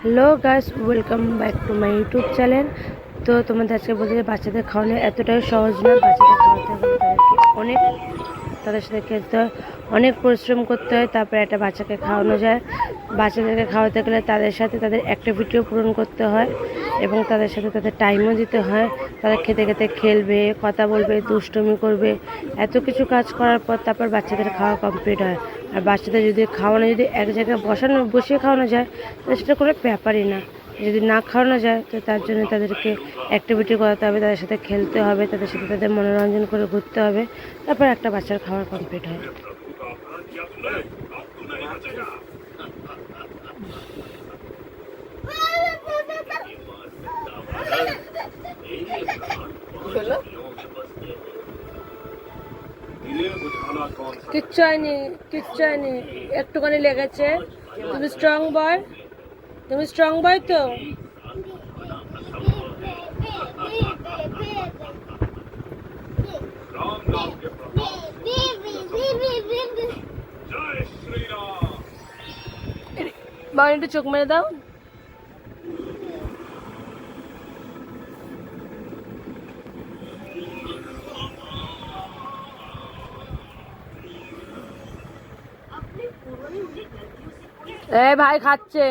Hello guys, welcome back to my YouTube channel. তো তোমাদের আজকে বলতে যে বাচ্চাদের খাওয়ানো এতটাই সহজ নয়। বাচ্চাদের খাওয়াতে গেলে তাদের সাথে খেলতে হয়, অনেক পরিশ্রম করতে হয়, তারপরে একটা বাচ্চাকে খাওয়ানো যায়। বাচ্চাদেরকে খাওয়াতে গেলে তাদের সাথে তাদের অ্যাক্টিভিটিও পূরণ করতে হয় এবং তাদের সাথে তাদের টাইমও দিতে হয়। তারা খেতে খেতে খেলবে, কথা বলবে, দুষ্টুমি করবে, এত কিছু কাজ করার পর তারপর বাচ্চাদের খাওয়া কমপ্লিট হয়। আর বাচ্চাদের যদি এক জায়গায় বসিয়ে খাওয়ানো যায় তাহলে সেটা কোনো ব্যাপারই না। যদি না খাওয়ানো যায় তো তার জন্য তাদেরকে অ্যাক্টিভিটি করাতে হবে, তাদের সাথে খেলতে হবে, তাদের সাথে তাদের মনোরঞ্জন করে ঘুরতে হবে, তারপর একটা বাচ্চার খাওয়ার কমপ্লিট হয়। কিচ্ছু হয়নি, কিচ্ছু হয়নি, একটুখানি লেগেছে। তুমি স্ট্রং বয়, তুমি স্ট্রং বয় তো। বাবা একটু চোখ মেরে দাও। এ ভাই খাচ্ছে।